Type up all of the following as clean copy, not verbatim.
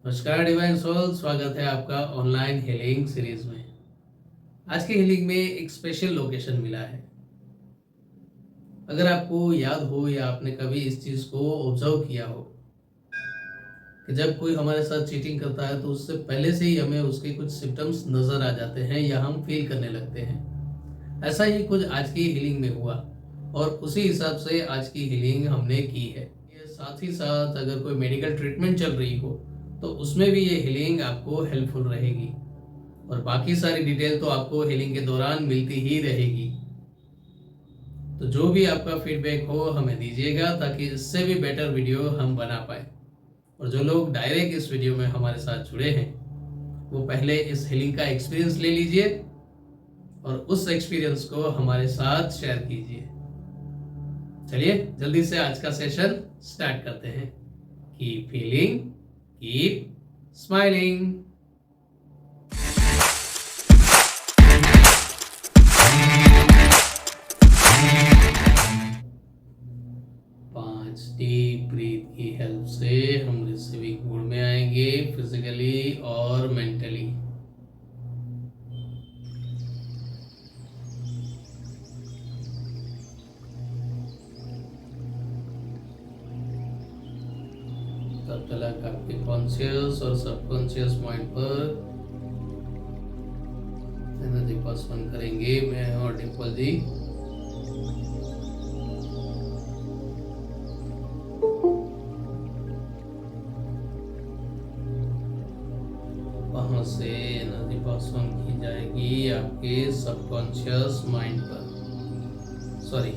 नमस्कार divine soul, स्वागत है आपका ऑनलाइन हीलिंग सीरीज में। आज की हीलिंग में एक स्पेशल लोकेशन मिला है। अगर आपको याद हो या आपने कभी इस चीज़ को ऑब्जर्व किया हो कि जब कोई हमारे साथ चीटिंग करता है तो उससे पहले से ही हमें उसके कुछ सिम्टम्स नज़र आ जाते हैं या हम फील करने लगते हैं। ऐसा ही कुछ आज की हीलिंग में हुआ और उसी हिसाब से आज की हीलिंग हमने की है। ये साथ ही साथ अगर कोई मेडिकल ट्रीटमेंट चल रही हो तो उसमें भी ये हीलिंग आपको हेल्पफुल रहेगी और बाकी सारी डिटेल तो आपको हीलिंग के दौरान मिलती ही रहेगी। तो जो भी आपका फीडबैक हो हमें दीजिएगा ताकि इससे भी बेटर वीडियो हम बना पाए। और जो लोग डायरेक्ट इस वीडियो में हमारे साथ जुड़े हैं वो पहले इस हीलिंग का एक्सपीरियंस ले लीजिए और उस एक्सपीरियंस को हमारे साथ शेयर कीजिए। चलिए जल्दी से आज का सेशन स्टार्ट करते हैं। Keep feeling, keep smiling. Deep breath की हेल्प से हम रिसीविंग मोड में आएंगे, फिजिकली और मेंटली। तब तक आपके कॉन्शियस और सबकॉन्शियस माइंड पर एनर्जी पास ऑन करेंगे मैं और डिम्पल जी। वहां से एनर्जी पास ऑन की जाएगी आपके सबकॉन्शियस माइंड पर, सॉरी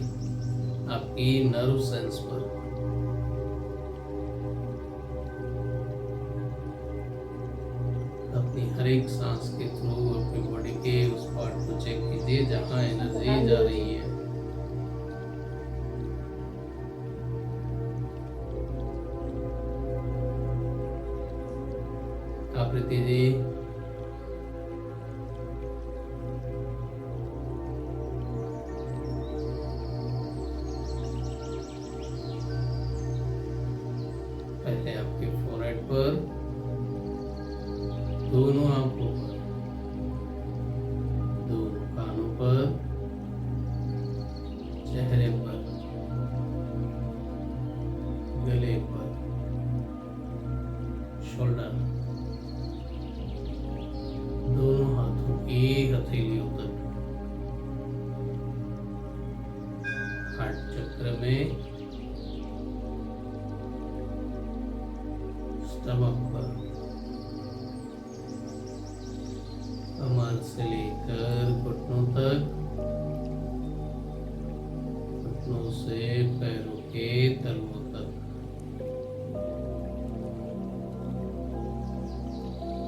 आपकी नर्व सेंस पर। अपनी हर एक सांस के थ्रू अपनी बॉडी के उस पार्ट को चेक कीजिए जहां एनर्जी जा रही है। आकृति जी, पहले आपके फोरहेड पर, दोनों आंखों पर, दोनों कानों पर, चेहरे पर, गले पर, शोल्डर, दोनों हाथों की हथेलियों तक, हार्ट चक्र में, स्टमक पर, कमर से लेकर घुटनों तक, घुटनों से पैरों के तलवों तक,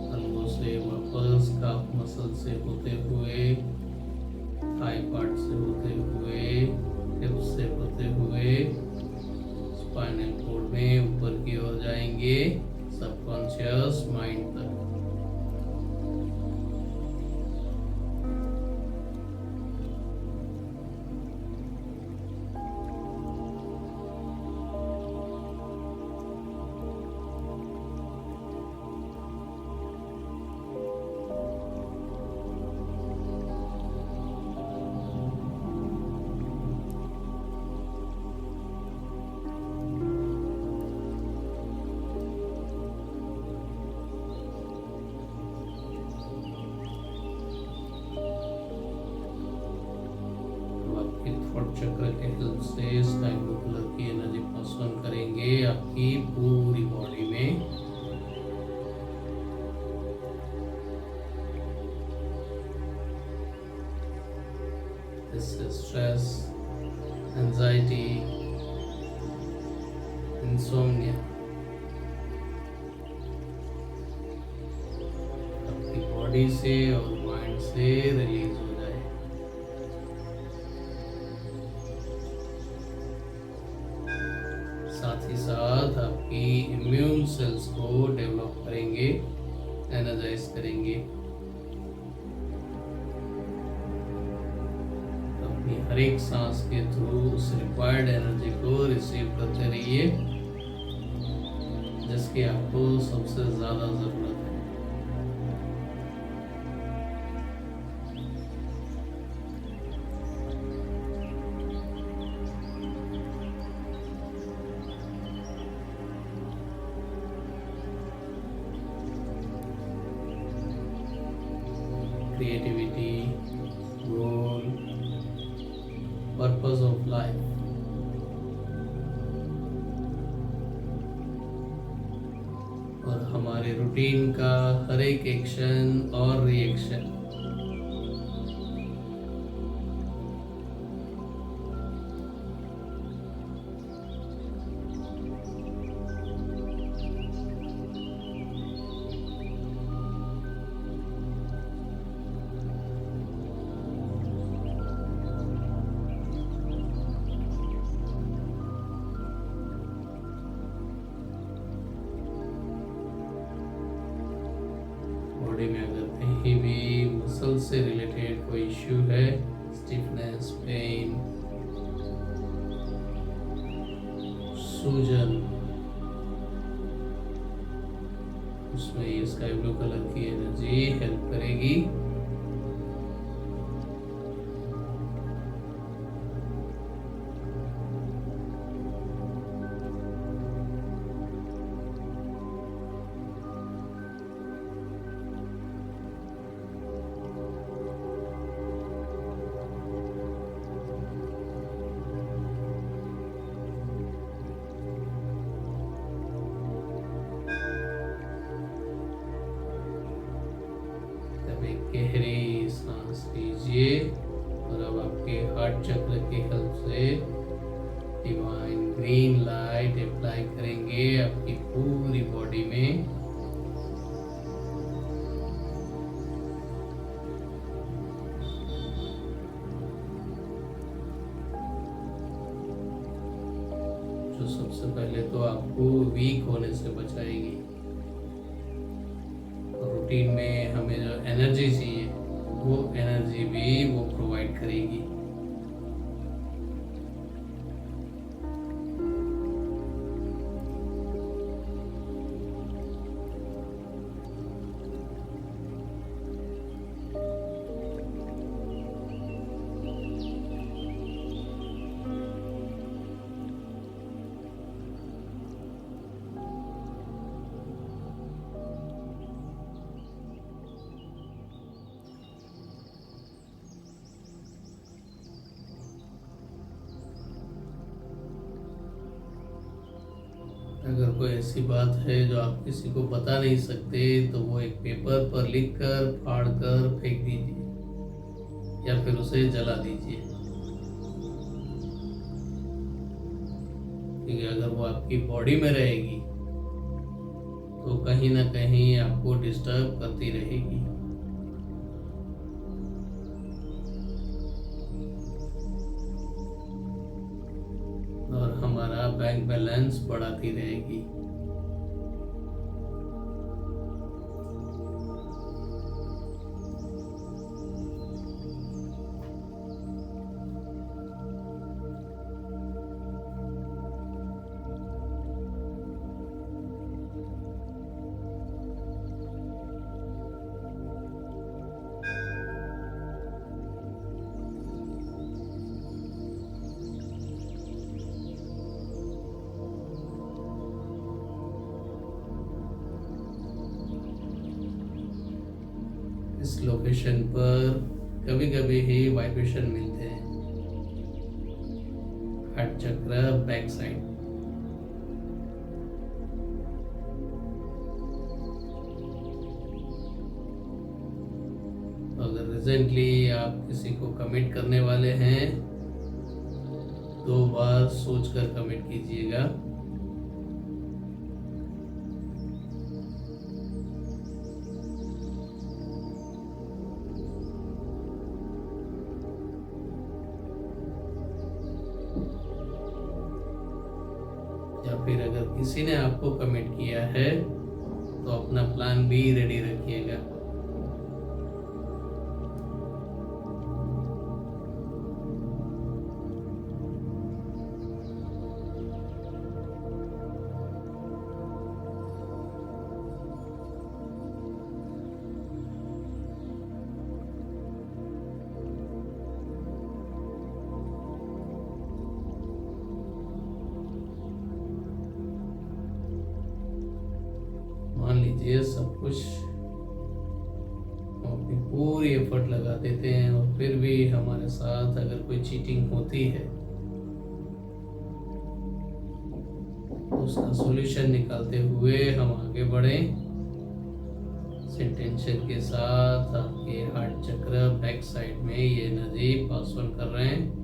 तलवों से वापस काफ मसल से होते हुए, थाई पार्ट से होते हुए, हिप्स से होते हुए, स्पाइनल कॉर्ड में ऊपर की ओर जाएंगे सबकॉन्शियस माइंड तक। थॉट चक्र के हेल्प से स्काई ब्लू कलर की एनर्जी पास ऑन करेंगे आपकी पूरी बॉडी में। स्ट्रेस, एंजाइटी, इंसोम्निया आपकी बॉडी से और माइंड से रिलीज हो जाए। साथ ही साथ आपकी इम्यून सेल्स को डेवलप करेंगे, एनर्जाइज करेंगे। अपनी हर एक सांस के थ्रू उस रिक्वायर्ड एनर्जी को रिसीव करते रहिए। जिसकी आपको सबसे ज़्यादा ज़रूरत है। Creativity, goal, purpose of life और हमारे रूटीन का हर एक एक्शन और रिएक्शन बॉडी में अगर कहीं भी मसल से रिलेटेड कोई इश्यू है, स्टिफनेस, पेन, सूजन, उसमें ये स्काई ब्लू कलर की एनर्जी हेल्प करेगी। एक गहरी सांस लीजिए और अब आपके हार्ट चक्र की हेल्प से डिवाइन ग्रीन लाइट अप्लाई करेंगे आपकी पूरी बॉडी में। जो सबसे पहले तो आपको वीक होने से बचाएगी। रूटीन में हमें जो एनर्जी चाहिए वो एनर्जी भी वो प्रोवाइड करेगी। अगर कोई ऐसी बात है जो आप किसी को बता नहीं सकते तो वो एक पेपर पर लिखकर फाड़ कर फेंक दीजिए या फिर उसे जला दीजिए, क्योंकि अगर वो आपकी बॉडी में रहेगी तो कहीं ना कहीं आपको डिस्टर्ब करती रहेगी। और हमारा बैंक बैलेंस बढ़ाती रहेगी। इस लोकेशन पर कभी कभी ही वाइब्रेशन मिलते हैं। हार्ट चक्र बैक साइड। अगर रिसेंटली आप किसी को कमिट करने वाले हैं 2 बार सोचकर कमिट कीजिएगा। या फिर अगर किसी ने आपको कमिट किया है तो अपना प्लान भी रेडी रखिएगा। मान लीजिए सब कुछ हम अपनी पूरी एफर्ट लगा देते हैं और फिर भी हमारे साथ अगर कोई चीटिंग होती है तो उसका सॉल्यूशन निकालते हुए हम आगे बढ़ें टेंशन के साथ। आपके हार्ट चक्र बैक साइड में ये एनर्जी पास ऑन कर रहे हैं।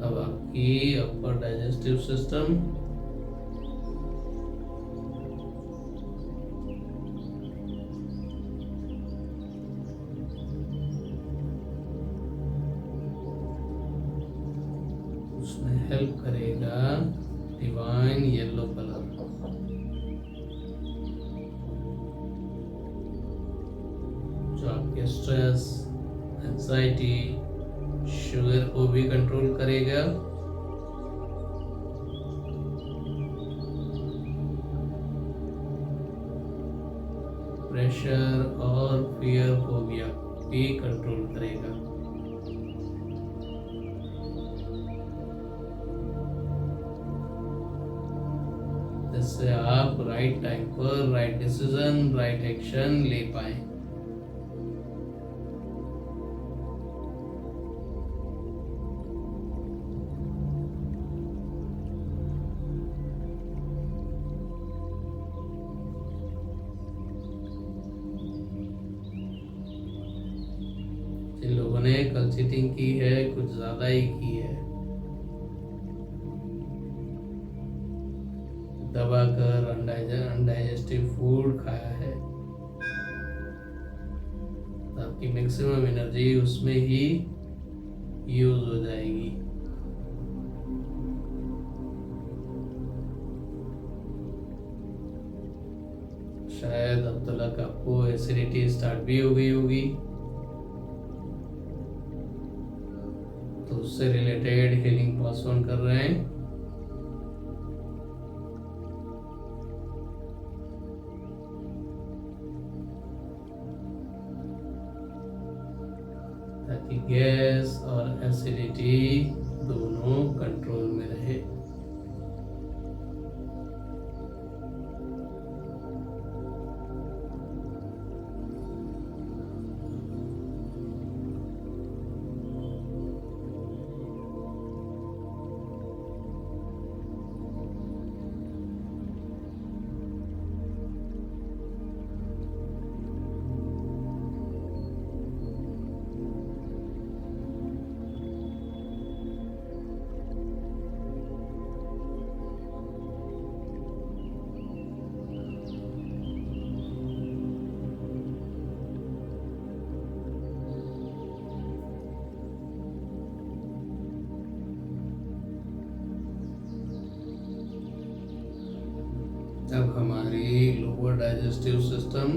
अब आपकी अपर डाइजेस्टिव सिस्टम उसमें हेल्प करेगा डिवाइन येलो कलर। जो आपके स्ट्रेस, एंजाइटी, शुगर को भी कंट्रोल करेगा। प्रेशर और फियर फोबिया भी कंट्रोल करेगा। जिससे आप राइट टाइम पर राइट डिसीजन, राइट एक्शन ले पाए। जिन लोगों ने कल चीटिंग की है कुछ ज्यादा ही की है, दबाकर अनडाइजेस्टिव फूड खाया है, तो आपकी मैक्सिमम एनर्जी उसमें ही यूज हो जाएगी। शायद अब तक आपको एसिडिटी स्टार्ट भी हो गई होगी, तो उससे रिलेटेड हीलिंग पास ऑन कर रहे हैं। ताकि गैस और एसिडिटी दोनों कंट्रोल में रहे। अब हमारी lower digestive system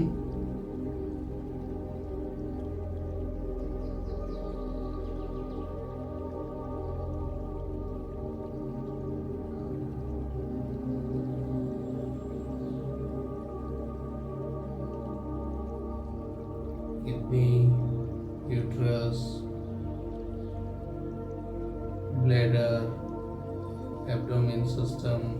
kidney, uterus, bladder, abdomen system,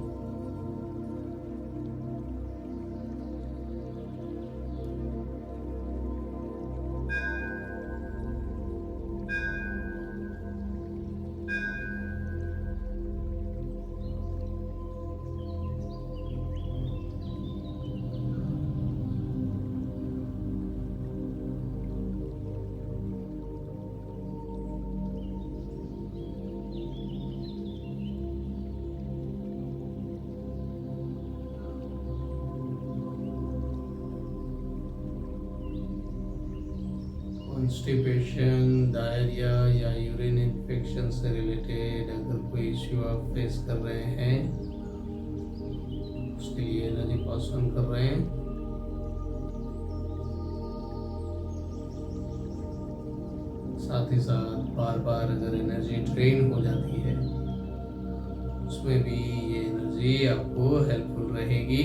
constipation, diarrhoea या यूरिन इन्फेक्शन से रिलेटेड अगर कोई इश्यू आप फेस कर रहे हैं, उसके लिए एनर्जी पास ऑन कर रहे हैं। साथ ही साथ बार बार अगर एनर्जी ड्रेन हो जाती है, उसमें भी ये एनर्जी आपको हेल्पफुल रहेगी।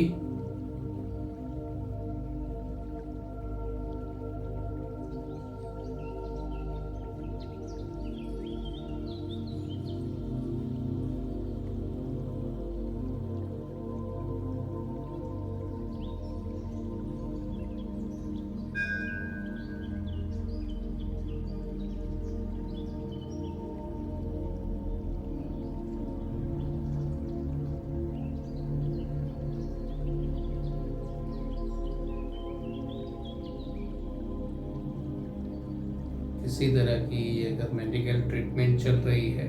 किसी तरह की अगर मेडिकल ट्रीटमेंट चल रही है,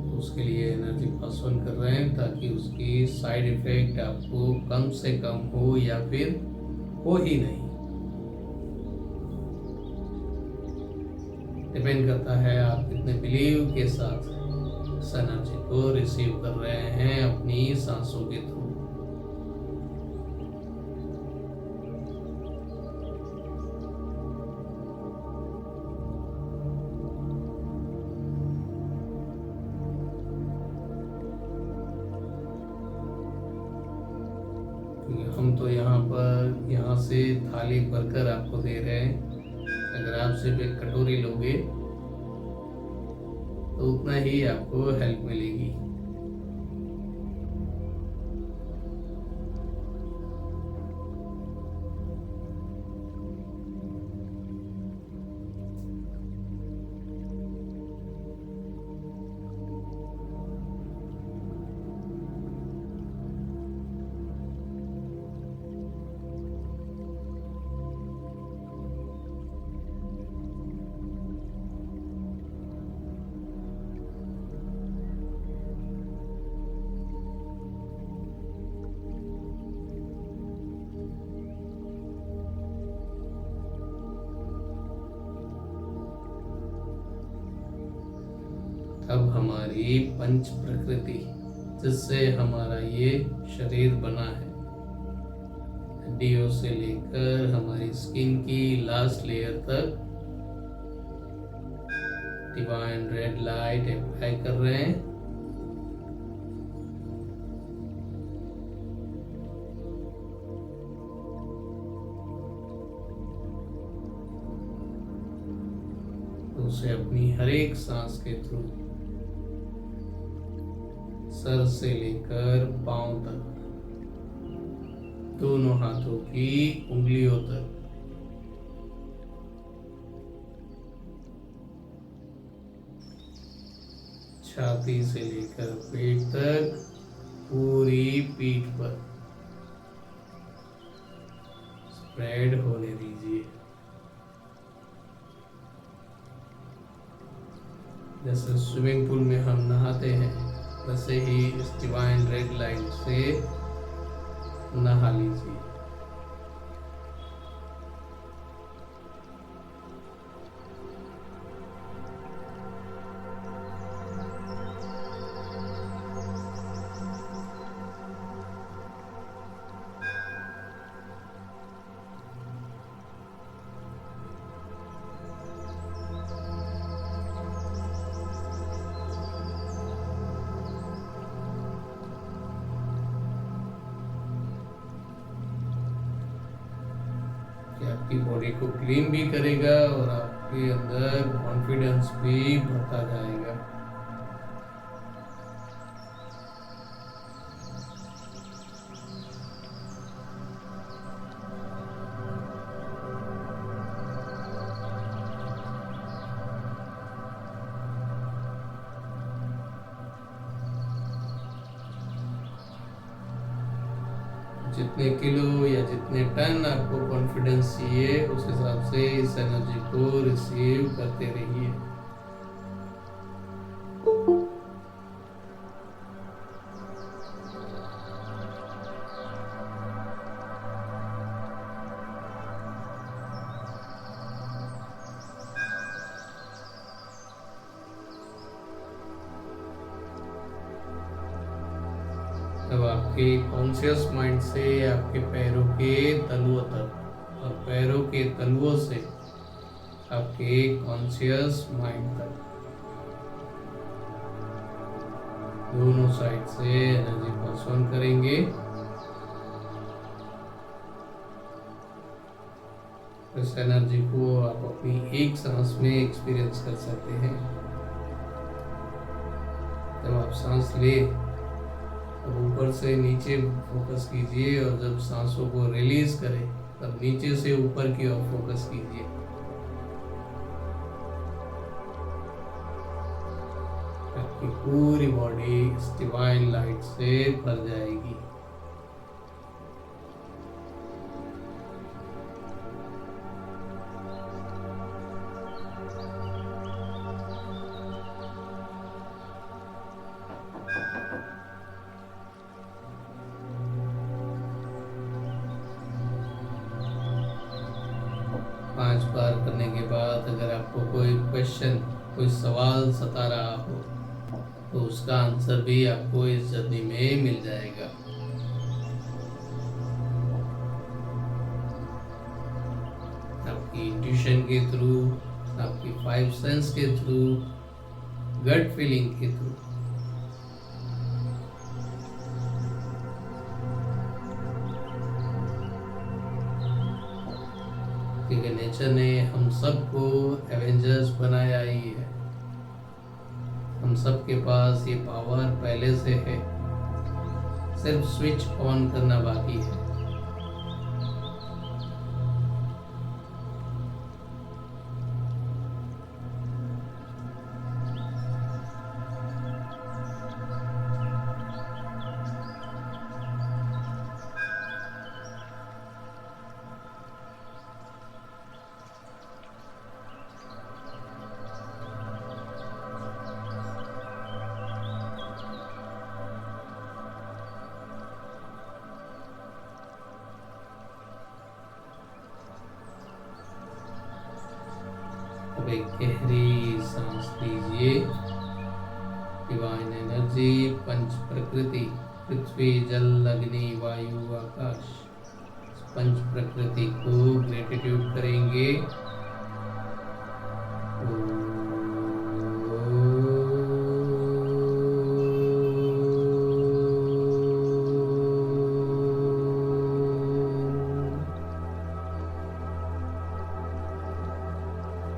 तो उसके लिए एनर्जी पास ऑन कर रहे हैं ताकि उसकी साइड इफेक्ट आपको कम से कम हो या फिर हो ही नहीं। डिपेंड करता है आप कितने बिलीव के साथ इस एनर्जी को रिसीव कर रहे हैं अपनी सांसों के थ्रू। हम तो यहाँ से थाली भरकर आपको दे रहे हैं। अगर आप सिर्फ एक कटोरी लोगे तो उतना ही आपको हेल्प मिलेगी। अब हमारी पंच प्रकृति, जिससे हमारा ये शरीर बना है, हड्डियों से लेकर हमारी स्किन की लास्ट लेयर तक डिवाइन रेड लाइट अप्लाई कर रहे हैं। तो उसे अपनी हर एक सांस के थ्रू सर से लेकर पांव तक, दोनों हाथों की उंगलियों तक, छाती से लेकर पेट तक, पूरी पीठ पर स्प्रेड होने दीजिए। जैसे स्विमिंग पूल में हम नहाते हैं, वैसे ही इस डिवाइन रेड लाइट से नहा लीजिए। आपकी बॉडी को क्लीन भी करेगा और आपके अंदर कॉन्फिडेंस भी बढ़ता जाएगा। जितने किलो या जितने टन आपको कॉन्फिडेंस चाहिए, उस हिसाब से इस एनर्जी को रिसीव करते रहिए। अब आपके कॉन्शियस माइंड से आपके पैरों के तलुओं तक और पैरों के तलुओं से आपके कॉन्शियस माइंड तक दोनों साइड से एनर्जी पास ऑन करेंगे। इस एनर्जी को आप अपनी एक सांस में एक्सपीरियंस कर सकते हैं। जब आप सांस ले तब ऊपर से नीचे फोकस कीजिए और जब सांसों को रिलीज करें तब नीचे से ऊपर की ओर फोकस कीजिए। आपकी पूरी बॉडी इस डिवाइन लाइट से भर जाएगी। पांच बार करने के बाद अगर आपको कोई क्वेश्चन, कोई सवाल सता रहा हो तो उसका आंसर भी आपको इस जर्नी में मिल जाएगा। आपकी इंट्यूशन के थ्रू, आपकी 5 सेंस के थ्रू, गट फीलिंग के थ्रू। क्योंकि नेचर ने हम सबको एवेंजर्स बनाया ही है। हम सबके पास ये पावर पहले से है, सिर्फ स्विच ऑन करना बाकी है। अब एक गहरी सांस लीजिए। डिवाइन एनर्जी, पंच प्रकृति, पृथ्वी, जल, अग्नि, वायु, आकाश, पंच प्रकृति को ग्रेटिट्यूड करेंगे।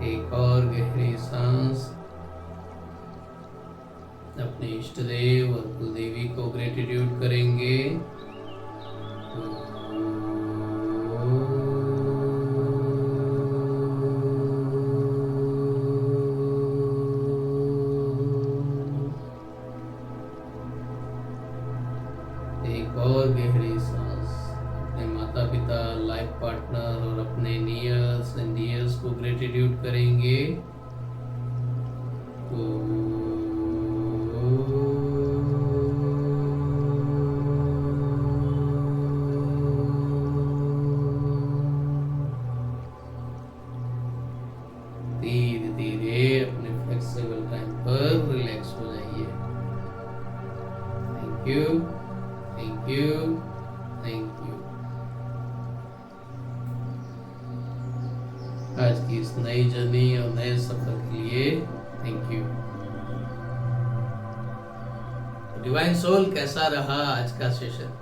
एक और गहरी सांस। अपने इष्ट देव और कुलदेवी को ग्रेटिट्यूड करेंगे। एक और गहरी सांस। अपने माता पिता, लाइफ पार्टनर और अपने नियर्स एंड डियर्स को ग्रेटिट्यूड करेंगे। धीरे धीरे अपने फ्लेक्सिबल टाइम पर रिलैक्स हो जाइए। Thank you, thank you, thank you. आज की इस नई जर्नी और नए सफर के लिए थैंक यू। डिवाइन सोल, कैसा रहा आज का सेशन?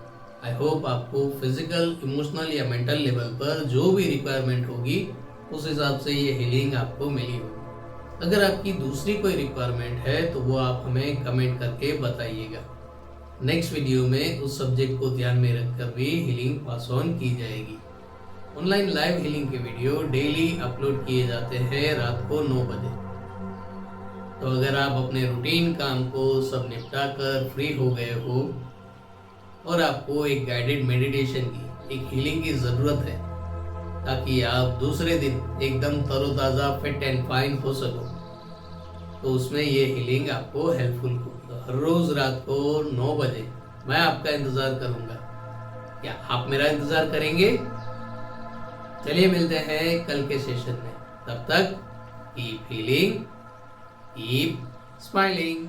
आई होप आपको फिजिकल, इमोशनल या मेंटल लेवल पर जो भी रिक्वायरमेंट होगी उस हिसाब से ये हीलिंग आपको मिली होगी। अगर आपकी दूसरी कोई रिक्वायरमेंट है तो वो आप हमें कमेंट करके बताइएगा। नेक्स्ट वीडियो में उस सब्जेक्ट को ध्यान में रखकर भी हीलिंग पास ऑन की जाएगी। ऑनलाइन लाइव हीलिंग के वीडियो डेली अपलोड किए जाते हैं रात को 9 बजे। तो अगर आप अपने रूटीन काम को सब निपटा कर फ्री हो गए हो और आपको एक गाइडेड मेडिटेशन की, एक हीलिंग की ज़रूरत है ताकि आप दूसरे दिन एकदम तरोताज़ा, फिट एंड फाइन हो सको, तो उसमें ये हीलिंग आपको हेल्पफुल होगी। हर रोज़ रात को 9 बजे मैं आपका इंतज़ार करूँगा। क्या आप मेरा इंतज़ार करेंगे? चलिए मिलते हैं कल के सेशन में। तब तक कीप हीलिंग, कीप स्माइलिंग।